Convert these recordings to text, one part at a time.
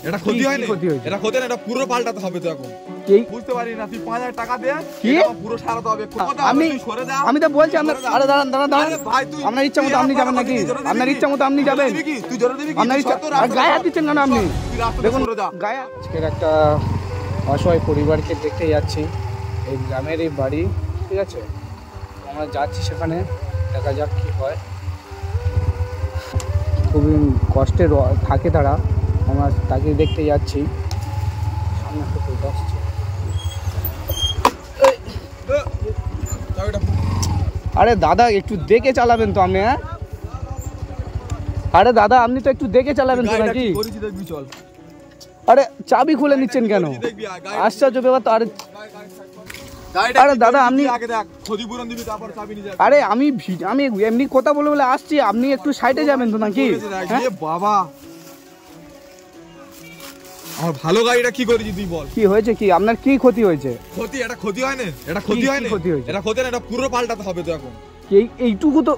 এটা ক্ষতি হয় না, এটা ক্ষতি না, এটা পুরো পাল্টাতে হবে। তো এখন বুঝতে পারি না, তুই 5000 টাকা দে, এটা পুরো সারাতে হবে। আমি তো বলছি আপনার, আরে দাঁড়ান দাঁড়ান দাঁড়ান, আপনার ইচ্ছা মতো আপনি যাবেন নাকি? আপনার ইচ্ছা মতো আপনি যাবেন? তুই জোরে দিবি কি? আপনার ইচ্ছা, গায়ে হাত দিচ্ছেন কেন আপনি? দেখুন গায়ে, আজকের একটা অসহায় পরিবারকে দেখতে যাচ্ছি, এই গ্রামেরই বাড়ি, ঠিক আছে? আমরা যাচ্ছি সেখানে, দেখা যাক কি হয়। খুবই কষ্টে থাকে তারা, আমরা তাকে দেখতে যাচ্ছি। সামনে একটা আসছে, আরে দাদা একটু দেখে চালাবেন তো আপনি, হ্যাঁ? আরে দাদা আপনি তো একটু দেখে চালাবেন তো নাকি? আরে চাবি খুলে নিচ্ছেন কেন? আশ্চর্য ব্যাপার তো। আরে দাদা আপনি, আরে আমি এমনি কথা বলে বলে আসছি, আপনি একটু সাইডে যাবেন তো নাকি? বাবা আমার ভালো গাড়িটা কি করেছি তুই বল? কি হয়েছে, কি আপনার কি ক্ষতি হয়েছে? ক্ষতি, এটা ক্ষতি হয় না, এটা ক্ষতি হয় না, এটা ক্ষতি না, এটা পুরো পাল্টাতে হবে। তো এখন এইটুকু তো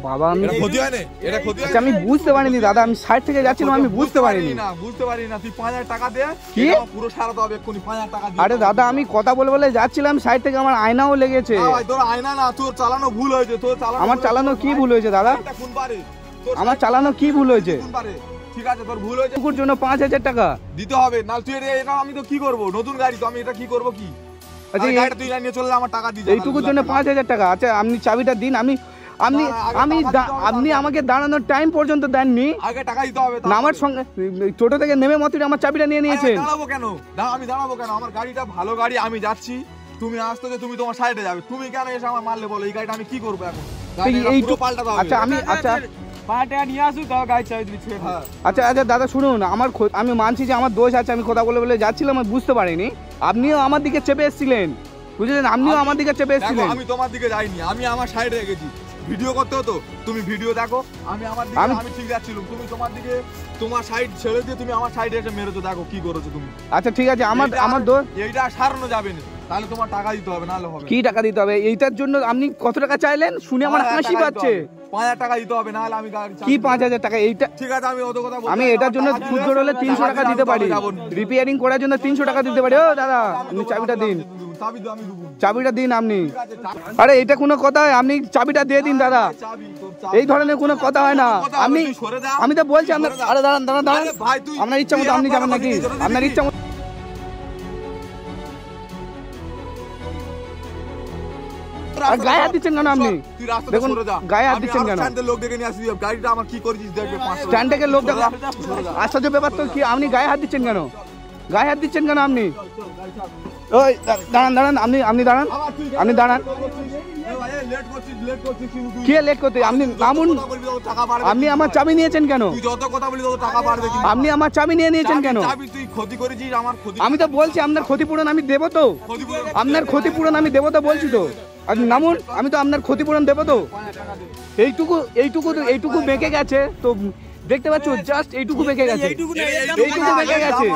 বাবা, আমি ক্ষতি হয় না, এটা ক্ষতি হয়। আমি বুঝতে পারিনি দাদা, আমি সাইড থেকে যাচ্ছিলাম, আমি বুঝতে পারিনি না, বুঝতে পারি না। তুই 5000 টাকা দে, কি পুরো সারাতে হবে এক্ষুনি। 5000 টাকা দিয়ে। আরে দাদা আমি কথা বলে বলে যাচ্ছিলাম, সাইড থেকে আমার আয়নাও লেগেছে। ভাই তোর আয়না না, তোর চালানো ভুল হয়েছে। তোর চালানো, আমার চালানো কি ভুল হয়েছে দাদা? কোন পারে আমার চালানো কি ভুল হয়েছে? কোন পারে? ঠিক আছে, তোর ভুল হয়েছে, টুকুর জন্য 5000 টাকা দিতে হবে। না তুই এটা আমি তো কি করব? নতুন গাড়ি তো, আমি এটা কি করব? কি গাড়িটা তুই নিয়ে চললে আমার টাকা দিতে, এইটুকুর জন্য 5000 টাকা? আচ্ছা আপনি চাবিটা দিন। আপনি আমাকে দাঁড়ানোর টাইম পর্যন্ত দেননি, আগে টাকা দিতে হবে। আমার সঙ্গে টোটো থেকে নেমে মাত্র আমার চাবিটা নিয়ে নিয়েছেন। দাঁড়াবো কেন? আমি দাঁড়াবো কেন? আমার গাড়িটা ভালো গাড়ি, আমি যাচ্ছি, তুমি আসতে যে তুমি তোমার সাইডে যাবে, তুমি কেন এসে আমার মারলে বলো? এই গাড়িটা আমি কি করবো এখন? এইটুকু পাল্টাতে হবে। আচ্ছা আমি, আচ্ছা নিয়ে আসুক, তাও গাড়ি চাবি দিচ্ছি। আচ্ছা আচ্ছা দাদা শুনুন, আমি মানছি যে আমার দোষ আছে, আমি কথা বলে বলে যাচ্ছিলাম, আমি বুঝতে পারিনি। আপনিও আমার দিকে চেপে এসেছিলেন, বুঝলেন? আপনিও আমার দিকে চেপে এসেছিলেন। আমি তোমার দিকে যাইনি, আমি আমার সাইডে রেখেছি। ভিডিও করতে হতো, তুমি ভিডিও দেখো। আমি আমার দিকে, আমি ঠিক যাচ্ছিলাম, তুমি তোমার দিকে, তোমার সাইড ছেড়ে দিয়ে তুমি আমার সাইডে এসে মেরেছো। দেখো কি করেছো তুমি। আচ্ছা ঠিক আছে, আমার দোষ। এইটা সারানো যাবে না, তাহলে তোমার টাকা দিতে হবে, নাহলে হবে। কি টাকা দিতে হবে? এইটার জন্য আপনি কত টাকা চাইলেন? শুনে আমার হাসি পাচ্ছে। 5000 টাকা দিতে হবে, নাহলে আমি গাড়ি। কি 5000 টাকা? এইটা ঠিক আছে, আমি অত কথা বলছি। আমি এটার জন্য খুব জোর হলে 300 টাকা দিতে পারি, রিপেয়ারিং করার জন্য 300 টাকা দিতে পারি। ও দাদা আপনি চাবিটা দিন, চাবিটা দিন আপনি। আরে এটা কোনো কথা হয়? আপনি চাবিটা দিয়ে দিন দাদা, এই ধরনের কোনো কথা হয় না। আমি তো বলছি আপনার, আরে দাঁড়ান দাঁড়ান দাঁড়ান, আপনার ইচ্ছা মতো আপনি যাবেন নাকি? আপনার ইচ্ছা মতো। গায়ে হাত দিচ্ছেন কেন আপনি? দেখুন গায়ে হাত দিচ্ছেন কেন? স্ট্যান্ড থেকে লোক দেখা আশ্চর্য ব্যাপার তো। কি আপনি গায়ে হাত দিচ্ছেন কেন? গায়ে হাত দিচ্ছেন কেন আপনি? ওই দাঁড়ান দাঁড়ান, আপনি দাঁড়ান, আপনি দাঁড়ান। কে লেট করতে? আপনি নামুন। আপনি আমার চাবি নিয়েছেন কেন? আপনি আমার চাবি নিয়ে নিয়েছেন কেন? আমি তো বলছি আপনার ক্ষতিপূরণ আমি দেবো তো, আপনার ক্ষতিপূরণ আমি দেবো তো বলছি তো। আপনি নামুন, আমি তো আপনার ক্ষতিপূরণ দেবো তো। এইটুকু বেঁকে গেছে তো, দেখতে পাচ্ছ? জাস্ট এইটুকু বেঁকে গেছে, এইটুকু বেঁকে গেছে,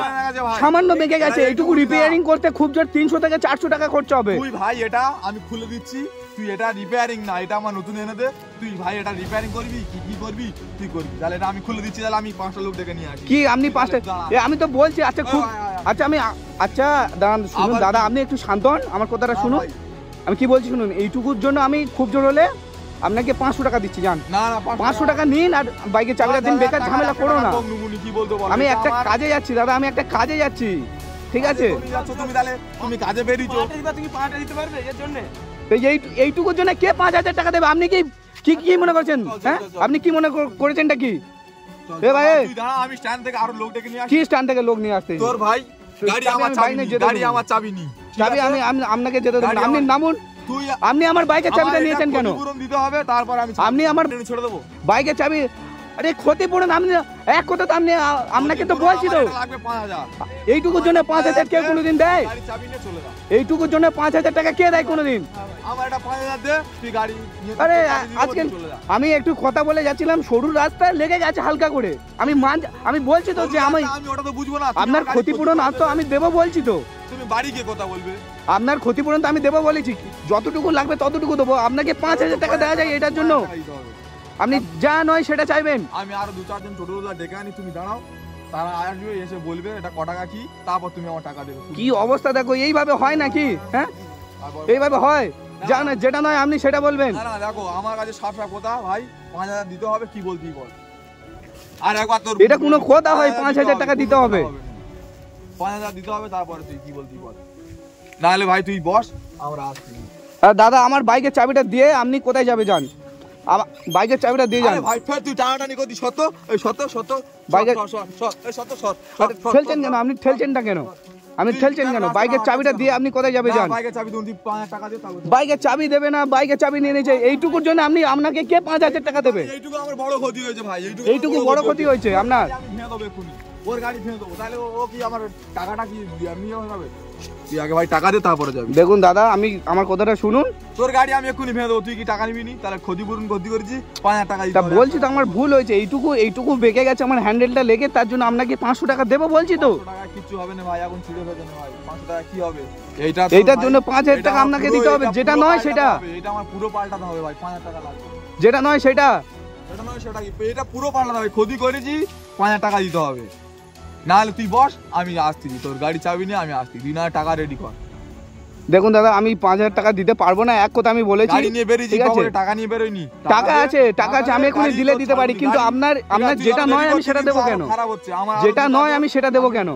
সামান্য বেঁকে গেছে। এইটুকু রিপেয়ারিং করতে খুব জোর 300 থেকে 400 টাকা খরচা হবে। তুই ভাই এটা আমি খুলে দিচ্ছি, তুই এটা রিপেয়ারিং না, এটা আমার নতুন এনে দে। তুই ভাই এটা রিপেয়ারিং করবি কি করবি তুই করবি, তাহলে এটা আমি খুলে দিচ্ছি। তাহলে আমি 5টা লোক ডেকে নিয়ে আসি। কি আপনি 5টা? আমি তো বলছি। আচ্ছা খুব, আচ্ছা আমি, আচ্ছা দাঁড়ান শুনুন দাদা, আপনি একটু শান্ত হন, আমার কথাটা শুনুন। আমি কি বলছি শুনুন, এইটুকুর জন্য আমি খুব জোর হলে আপনাকে 500 টাকা দিচ্ছি, জান। 500 টাকা নিন আর বাইকে চাবিটা দিন, বেকার ঝামেলা করো না। আমি একটা কাজে যাচ্ছি দাদা, আমি একটা কাজে যাচ্ছি, ঠিক আছে? তুমি কাজে বেরিয়েছো, তুমি 5টা দিতে পারবে এর জন্য? এইটুকুর জন্য কে 5000 টাকা দেবে? আপনি কি মনে করছেন? হ্যাঁ আপনি কি মনে করেছেনটা কি? ভাই আমি স্ট্যান্ড থেকে আরো লোক ডেকে নিয়ে আসি। কি স্ট্যান্ড থেকে লোক নিয়ে আসতে? তোর ভাই গাড়ি আমার চাবি নি, চাবি আমি আপনাকে যেতে দেব না। আপনি নামুন। আপনি আমার বাইকের চাবিটা নিয়েছেন কেন? দিতে হবে, তারপর আপনি আমার ছেড়ে দেবো বাইকের চাবি। আরে ক্ষতিপূরণ আপনি এক কথা তো, আপনাকে তো বলছি তো, এইটুকুর জন্য 5000 কে কোনোদিন দেয়? এইটুকুর জন্য 5000 টাকা কে দেয় কোনোদিন? আরে আজকে আমি একটু কথা বলে যাচ্ছিলাম, সরু রাস্তায় লেগে গেছে হালকা করে। আমি বলছি তো যে আমি ওটা তো বুঝবো না। আপনার ক্ষতিপূরণ তো আমি দেবো বলছি তো। তুমি বাড়ি গিয়ে কথা বলবে। আপনার ক্ষতিপূরণ তো আমি দেবো বলেছি, যতটুকু লাগবে ততটুকু দেবো। আপনাকে 5000 টাকা দেওয়া যায় এটার জন্য? আপনি যা নয় সেটা চাইবেন। আমি আরো 2-4 জন টোটোওয়ালা ডেকে আনি, তুমি দাঁড়াও। তারা আসবে এসে বলবে এটা ক টাকা কি, তারপর তুমি আমার টাকা দেবে। কি অবস্থা দেখো, এইভাবে হয় নাকি? হ্যাঁ এইভাবে হয়? জান যেটা নয় আপনি সেটা বলবেন। না না দেখো আমার কাছে সাপ কথা ভাই, 5000 দিতে হবে, কি বলবি বল। আর একবার তোর এটা কোনো কথা হয় 5000 টাকা দিতে হবে? 5000 দিতে হবে, তারপরে তুই কি বলবি বল। নাহলে ভাই তুই বস, আমরা আসছি। আর দাদা আমার বাইকের চাবিটা দিয়ে আপনি কোথায় যাবে যান, বাইকের চাবিটা দিয়ে যান। আরে ভাই ফের তুই টানাটানি করছিস, সত্য এই সত্য বাইকের এই সত্য ঠেলছেন কেন আপনি? ঠেলছেনটা কেন আপনি? ঠেলছেন কেন? বাইকের চাবিটা দিয়ে আপনি কোথায় যাবে যান? বাইকের চাবি তুই 5000 টাকা দে, তারপর বাইকের চাবি দেবে না, বাইকের চাবি নিয়ে নিয়েছে, এইটুকুর জন্য আপনি আপনাকে কে 5000 টাকা দেবে? এইটুকু আমার বড় ক্ষতি হয়েছে ভাই, এইটুকু বড় ক্ষতি হয়েছে আপনার? আমি ভেঙে দেবো এক্ষুনি, ওর গাড়ি ভেঙে দেবো, তাহলে ও কি আমার টাকাটা কি নিয়ে হবে? তুই আগে ভাই টাকা দে, তারপরে যাবি। দেখুন দাদা আমি আমার কথাটা শুনুন, তোর গাড়ি আমি এক্ষুনি ভেঙে দেবো, তুই কি টাকা নিবি নি? তাহলে ক্ষতিপূরণ করেছি 5000 টাকা দিতে তা হবে। বলছি তো আমার ভুল হয়েছে, এইটুকু বেঁকে গেছে আমার হ্যান্ডেলটা লেগে, তার জন্য আপনাকে 500 টাকা দেবো বলছি তো। 500 টাকা কিচ্ছু হবে না ভাই, এখন ছিঁড়ে ফেলে না ভাই, 500 টাকা কি হবে? এইটার জন্য 5000 টাকা আপনাকে দিতে হবে, যেটা নয় সেটা। এটা আমার পুরো পাল্টাতে হবে ভাই, 5000 টাকা লাগবে। যেটা নয় সেটা। এটা নয় সেটা কি, এটা পুরো পাল্টাতে হবে, ক্ষতি করেছি 5000 টাকা দিতে হবে। নাহলে তুই বস, আমি আসছি, তোর গাড়ি চাবি নিয়ে আমি আসছি, তুই না টাকা রেডি কর। দেখুন দাদা আমি 5000 টাকা দিতে পারবো না, এক কথা আমি বলেছি। গাড়ি নিয়ে বেরিয়েছি, টাকা নিয়ে বেরোয়নি। টাকা আছে আমি এখনই দিলে দিতে পারি, কিন্তু আপনার যেটা নয় আমি সেটা দেবো কেন? যেটা নয় আমি সেটা দেবো কেন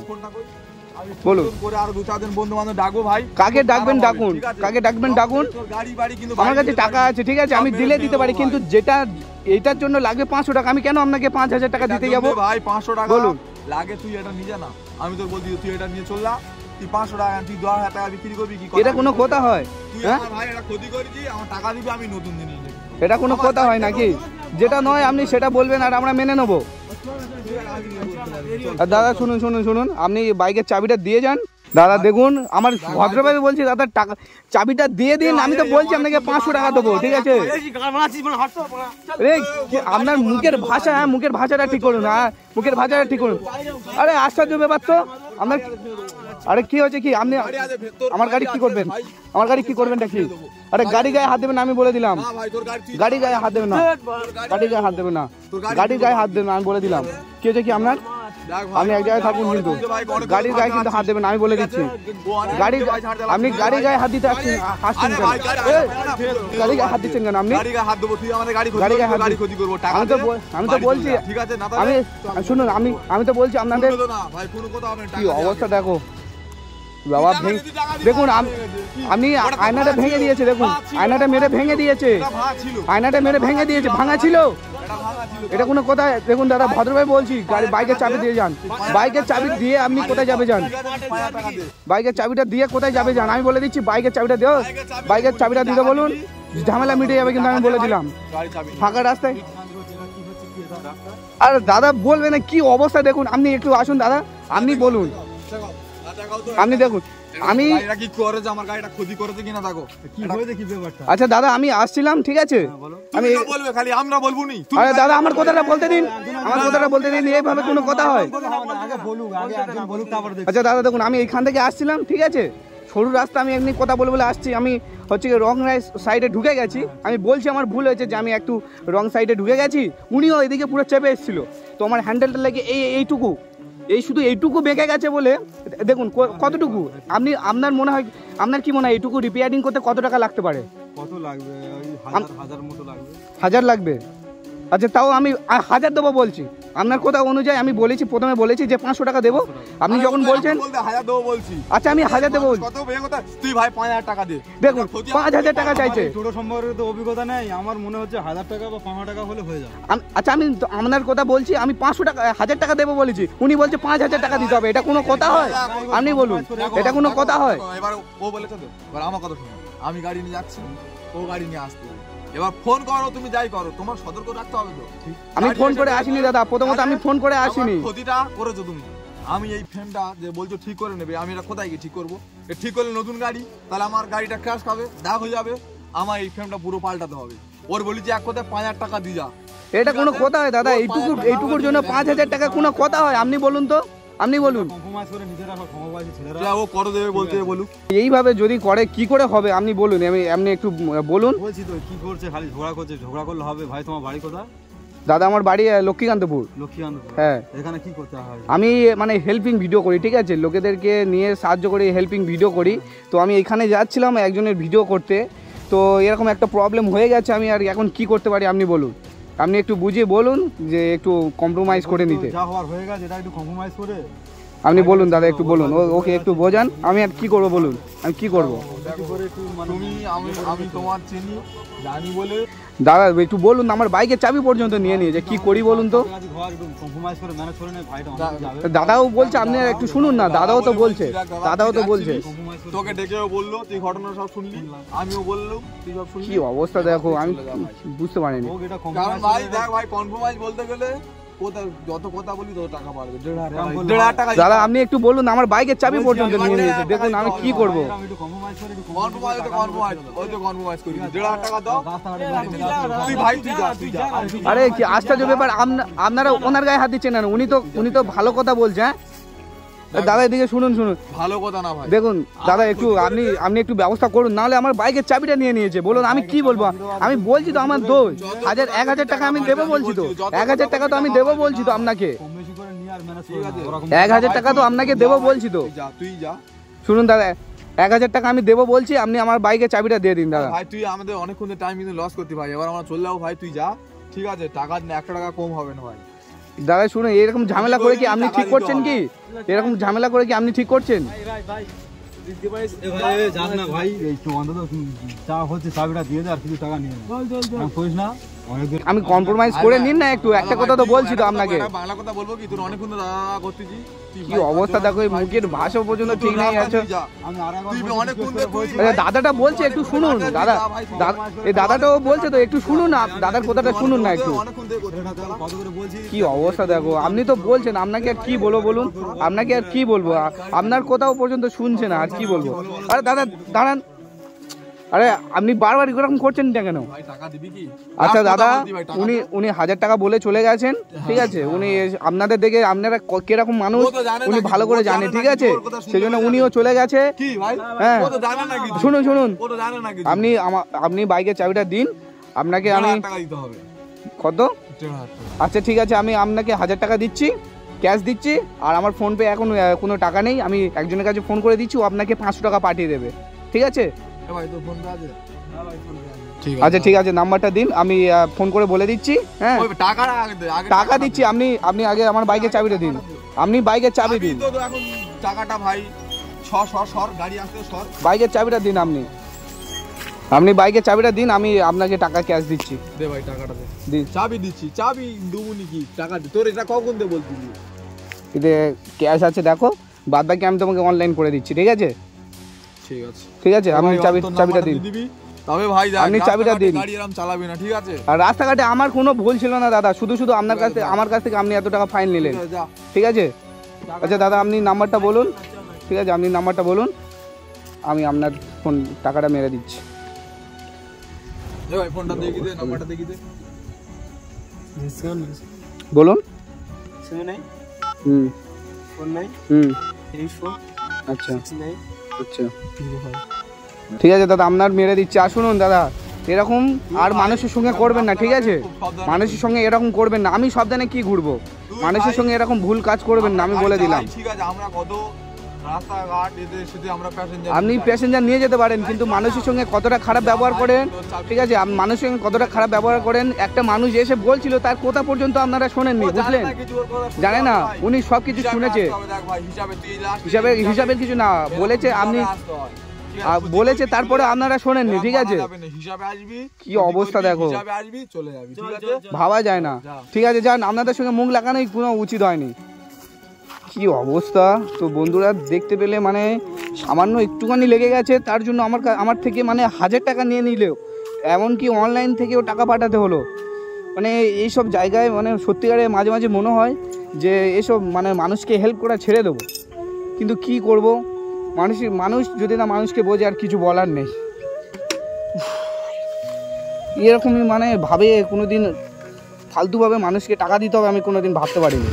বলুন? আর 2-4 দিন বন্ধু বান্ধব ডাকবো ভাই। কাকে ডাকবেন ডাকুন, কাকে ডাকবেন ডাকুন, গাড়ি বাড়ি কিন্তু আমার কাছে টাকা আছে, ঠিক আছে আমি দিলে দিতে পারি, কিন্তু যেটা এইটার জন্য লাগবে 500 টাকা, আমি কেন আপনাকে 5000 টাকা দিতে যাবো ভাই? 500 টাকা বলুন লাগে, তুই এটা নিয়ে যা না, আমি তোর বলছি তুই এটা নিয়ে চল না, তুই 500 টাকা তুই 10000 টাকা বিক্রি করবি কি? এটা কোনো কথা হয়? হ্যাঁ ভাই এটা ক্ষতি করেছি, আমার টাকা দিবি, আমি নতুন জিনিস নেব। এটা কোনো কথা হয় নাকি? যেটা নয় আপনি সেটা বলবেন আর আমরা মেনে নেবো। আর দাদা শুনুন শুনুন শুনুন, আপনি বাইকের চাবিটা দিয়ে যান। দাদা দেখুন আমার ভদ্রভাবে বলছি, দাদা টাকা চাবিটা দিয়ে দিন, আমি তো বলছি আপনাকে 500 টাকা দেবো, ঠিক আছে? আপনার মুখের ভাষা, হ্যাঁ মুখের ভাষাটা ঠিক করুন, হ্যাঁ মুখের ভাষাটা ঠিক করুন। আরে আশ্চর্য ব্যাপার তো আপনার। আরে কি হয়েছে কি, আপনি আমার গাড়ি কি করবেন? আমার গাড়ি কি করবেনটা কি? আরে গাড়ি গায়ে হাত দেবেন না, আমি বলে দিলাম। গাড়ি গায়ে হাত দেবেন না, গাড়ি গায়ে হাত দেবেন না, গাড়ি গায়ে হাত দেবেন না, আমি বলে দিলাম। কি হয়েছে কি আপনার? আপনি এক জায়গায় থাকুন, কিন্তু গাড়ির গায়ে কিন্তু হাত দেবেন, আমি বলে দিচ্ছি। গাড়ি আপনি গাড়ি গায়ে হাত দিতে আসছেন কেন? গাড়ি গায়ে হাত দিচ্ছেন কেন আপনি? গাড়ি গায়ে হাত আমি তো বলছি, আমি শুনুন আমি তো বলছি আপনাদের কি অবস্থা দেখো বাবা। দেখুন আপনি আয়নাটা ভেঙে দিয়েছে, দেখুন আয়নাটা মেরে ভেঙে দিয়েছে, আয়নাটা মেরে ভেঙে দিয়েছে, ভাঙা ছিল। এটা কোনো কথা? দেখুন দাদা ভদ্রভাবে বলছি, গাড়ি বাইকের চাবি দিয়ে যান, বাইকের চাবি দিয়ে আপনি কোথায় যাবে যান, বাইকের চাবিটা দিয়ে কোথায় যাবে যান, আমি বলে দিচ্ছি বাইকের চাবিটা দিও, বাইকের চাবিটা দিতে বলুন, ঝামেলা মিটে যাবে, কিন্তু আমি বলে দিলাম ফাঁকা রাস্তায়। আর দাদা বলবে না কি অবস্থা, দেখুন আপনি একটু আসুন দাদা, আপনি বলুন, আপনি দেখুন আমি আচ্ছা দাদা আমি আসছিলাম, ঠিক আছে আমি আরে দাদা আমার কথাটা বলতে দিন, আমার কথাটা বলতে দিন, এইভাবে কোনো কথা হয়? আচ্ছা দাদা দেখুন আমি এইখান থেকে আসছিলাম, ঠিক আছে সরু রাস্তা, আমি এমনি কথা বলে আসছি, আমি হচ্ছে রং সাইডে ঢুকে গেছি, আমি বলছি আমার ভুল হয়েছে যে আমি একটু রং সাইডে ঢুকে গেছি, উনিও এদিকে পুরো চেপে এসেছিল, তো আমার হ্যান্ডেলটা লেগে এইটুকু শুধু এইটুকু বেঁকে গেছে বলে। দেখুন কতটুকু আপনি আপনার মনে হয়, আপনার কি মনে হয় এইটুকু রিপেয়ারিং করতে কত টাকা লাগতে পারে? কত লাগবে? 1000 মতো লাগবে। 1000 লাগবে? আচ্ছা তাও আমি 1000 দেবো বলছি, আপনার কথা অনুযায়ী আমি বলেছি, প্রথমে বলেছি যে 500 টাকা দেবো, আপনি যখন বলছেন 1000 দেবো বলছি, আচ্ছা আমি 1000 দেবো। তুই ভাই 5000 টাকা দে। দেখুন 5000 টাকা চাইছে, ছোট সম্পর্কে তো অভিজ্ঞতা নেই, আমার মনে হচ্ছে 1000 টাকা বা 500 টাকা হলে হয়ে যাবে। আচ্ছা আমি আপনার কথা বলছি, আমি 500 টাকা 1000 টাকা দেবো বলেছি, উনি বলছে 5000 টাকা দিতে হবে, এটা কোনো কথা হয়? আপনি বলুন এটা কোনো কথা হয়? এবার ও বলেছে তো, এবার আমার কথা শুনো, আমি গাড়ি নিয়ে যাচ্ছি, ও গাড়ি নিয়ে আসতে, এবার ফোন করো, তুমি যাই করো, তোমার সতর্ক রাখতে হবে তো। আমি ফোন করে আসিনি দাদা, প্রথমত আমি ফোন করে আসিনি। ক্ষতিটা করেছো তুমি, আমি এই ফ্রেমটা যে বলছো ঠিক করে নেবে, আমি এটা কোথায় গিয়ে ঠিক করবো? ঠিক করলে নতুন গাড়ি, তাহলে আমার গাড়িটা ক্র্যাশ খাবে, দাগ হয়ে যাবে, আমার এই ফ্রেমটা পুরো পাল্টাতে হবে। ওর বলেছি এক কথায় 5000 টাকা দিয়ে যা। এটা কোনো কথা হয় দাদা? এইটুকুর জন্য 5000 টাকা কোনো কথা হয়? আপনি বলুন তো, আপনি বলুন। ও কত দেবে বলতে বলুক, এইভাবে যদি করে কি করে হবে আপনি বলুন, আমি এমনি একটু বলুন। বলছি তো কি করছে, খালি ঝগড়া করছে, ঝগড়া করলে হবে? ভাই তোমার বাড়ি কোথায়? দাদা আমার বাড়ি লক্ষ্মীকান্তপুর। লক্ষ্মীকান্তপুর। হ্যাঁ। এখানে কি করতে হয়? আমি মানে হেল্পিং ভিডিও করি, ঠিক আছে, লোকেদেরকে নিয়ে সাহায্য করি, হেল্পিং ভিডিও করি। তো আমি এখানে যাচ্ছিলাম একজনের ভিডিও করতে, তো এরকম একটা প্রবলেম হয়ে গেছে, আমি আর এখন কি করতে পারি আপনি বলুন, আপনি একটু বুঝিয়ে বলুন যে একটু কম্প্রোমাইজ করে নিতে। যা হওয়ার হয়ে গেছে, এটা একটু কম্প্রোমাইজ করে আপনি বলুন দাদা, একটু বলুন, ওকে একটু বোঝান, আমি আর কি করবো বলুন, আমি কি করব? তুমি আমি তোমার চিনি জানি বলে দাদা একটু বলুন, আমার বাইকের চাবি পর্যন্ত নিয়ে নিয়েছে, কি করি বলুন তো? দাদাও বলছে, আপনি একটু শুনুন না, দাদাও তো বলছে। তোকে ডেকেও বললো, তুই ঘটনা সব শুনলি, আমিও বললাম, তুই সব শুনলি। কি অবস্থা দেখো, আমি বুঝতে পারিনি। কারণ ভাই দেখ ভাই, কম্প্রোমাইজ বলতে গেলে যত কথা বলি তত টাকা বাড়বে। 1,500 টাকা। দাদা আপনি একটু বলুন, আমার বাইকের চাবি পর্যন্ত নিয়ে নিয়েছে, দেখুন আমি কি করবো? কম্প্রোমাইজ করি, 1,500 টাকা দাও। তুই ভাই তুই যা। আরে কি আশ্চর্য ব্যাপার, আপনারা ওনার গায়ে হাত দিচ্ছেন না, উনি তো ভালো কথা বলছে। হ্যাঁ দাদা এদিকে শুনুন, ভালো কথা না ভাই, দেখুন দাদা একটু আপনি একটু ব্যবস্থা করুন, নাহলে আমার বাইকের চাবিটা নিয়ে নিয়েছে। বলুন আমি কি বলবো? আমি বলছি তো আমার দোষ। 1,000 টাকা আমি দেবো বলছি তো, 1,000 টাকা তো আমি দেবো বলছি তো আপনাকে, 1,000 টাকা তো আপনাকে দেবো বলছি তো। তুই যা। শুনুন দাদা, 1,000 টাকা আমি দেবো বলছি, আপনি আমার বাইকের চাবিটা দিয়ে দিন দাদা। ভাই তুই আমাদের অনেকক্ষণ টাইম কিন্তু লস করতি ভাই, এবার আমরা চলে যাবো ভাই, তুই যা, ঠিক আছে? টাকা 1 টাকা কম হবে না ভাই। দাদা শুনুন, এরকম ঝামেলা করে কি আপনি ঠিক করছেন? কি এরকম ঝামেলা করে কি আপনি ঠিক করছেন? আমি কম্প্রোমাইজ করে নিন না একটু, একটা কথা তো বলছি তো আপনাকে। বাংলা কথা বলবো কি, তোর অনেকক্ষণ করতেছি। কি অবস্থা দেখো, মুখের ভাষা পর্যন্ত ঠিক নেই আছে। দাদাটা বলছে একটু শুনুন, দাদা এই দাদাটাও বলছে তো, একটু শুনুন না, দাদার কথাটা শুনুন না একটু। কি অবস্থা দেখো, আপনি তো বলছেন, আপনাকে আর কি বলবো বলুন, আপনাকে আর কি বলবো? আপনার কোথাও পর্যন্ত শুনছে না, আর কি বলবো? আরে দাদা দাঁড়ান, আরে আপনি বারবার এরকম করছেন না কেন? আচ্ছা দাদা, উনি 1,000 টাকা বলে চলে গেছেন, ঠিক আছে? উনি আপনাদের দেখে, আপনারা কিরকম মানুষ উনি ভালো করে জানে, ঠিক আছে? সেজন্য উনিও চলে গেছে। হ্যাঁ শুনুন, আপনি বাইকের চাবিটা দিন, আপনাকে আমি কত? আচ্ছা ঠিক আছে, আমি আপনাকে 1,000 টাকা দিচ্ছি, ক্যাশ দিচ্ছি, আর আমার ফোনপে এখন কোনো টাকা নেই, আমি একজনের কাছে ফোন করে দিচ্ছি, ও আপনাকে 500 টাকা পাঠিয়ে দেবে, ঠিক আছে? আচ্ছা ঠিক আছে, নাম্বারটা দিন, আমি ফোন করে বলে দিচ্ছি। হ্যাঁ টাকা দিচ্ছি, আপনি আগে আমার বাইকের চাবিটা দিন, আপনি বাইকের চাবি দিন। টাকাটা ভাই বাইকের চাবিটা দিন, আপনি বাইকের চাবিটা দিন, আমি আপনাকে টাকা ক্যাশ দিচ্ছি। দে ভাই টাকাটা দে। চাবি দিচ্ছি, চাবি দুবুনি কি টাকা দি, তোর এটা কখন দে বলছিলি? এতে ক্যাশ আছে দেখো, বাদ বাকি আমি তোমাকে অনলাইন করে দিচ্ছি, ঠিক আছে? ঠিক আছে আপনি চাবিটা দিন। তবে ভাই আপনি চাবিটা দিন, গাড়ি এরকম চালাবি না, ঠিক আছে? আর রাস্তাঘাটে আমার কোনো ভুল ছিল না দাদা, শুধু আমার কাছ থেকে আপনি এত টাকা ফাইন নিলেন, ঠিক আছে? আচ্ছা দাদা আপনি নাম্বারটা বলুন, ঠিক আছে? আপনি নাম্বারটা বলুন, আমি আপনার ফোন টাকাটা মেরে দিচ্ছি। ভাই ফোনটা দেখি দে, নাম্বারটা দেখি দে। বলুন। আচ্ছা আচ্ছা ঠিক আছে দাদা, আপনার মেরে দিচ্ছি। আর শুনুন দাদা, এরকম আর মানুষের সঙ্গে করবেন না, ঠিক আছে? মানুষের সঙ্গে এরকম করবেন না, আমি সাবধানে কি ঘুরবো, মানুষের সঙ্গে এরকম ভুল কাজ করবেন না, আমি বলে দিলাম। ঠিক আছে, আমরা কত রাস্তাঘাট এতে সেতে আমরা প্যাসেঞ্জার, আপনি প্যাসেঞ্জার নিয়ে যেতে পারেন, কিন্তু মানুষের সঙ্গে কতটা খারাপ ব্যবহার করেন, ঠিক আছে? মানুষের সঙ্গে কতটা খারাপ ব্যবহার করেন, একটা মানুষ এসে বলছিল, তার কথা পর্যন্ত আপনারা শোনেননি, বুঝলেন? জানে না, উনি সব কিছু শুনেছে, হিসাবের কিছু না বলেছে, আপনি বলেছে, তারপরে আপনারা শোনেননি, ঠিক আছে? কি অবস্থা দেখো, ভাবা যায় না। ঠিক আছে যান, আপনাদের সঙ্গে মুখ লাগানোই কোনো উচিত হয়নি। কি অবস্থা। তো বন্ধুরা দেখতে পেলে, মানে সামান্য একটুখানি লেগে গেছে, তার জন্য আমার থেকে মানে 1,000 টাকা নিয়ে নিলেও, এমনকি অনলাইন থেকেও টাকা পাঠাতে হলো। মানে এইসব জায়গায় মানে সত্যিকারে মাঝে মাঝে মনে হয় যে এসব মানে মানুষকে হেল্প করা ছেড়ে দেবো, কিন্তু কি করব, মানুষ যদি না মানুষকে বোঝে, আর কিছু বলার নেই। এরকমই মানে ভাবে কোনোদিন ফালতুভাবে মানুষকে টাকা দিতে হবে, আমি কোনোদিন ভাবতে পারিনি।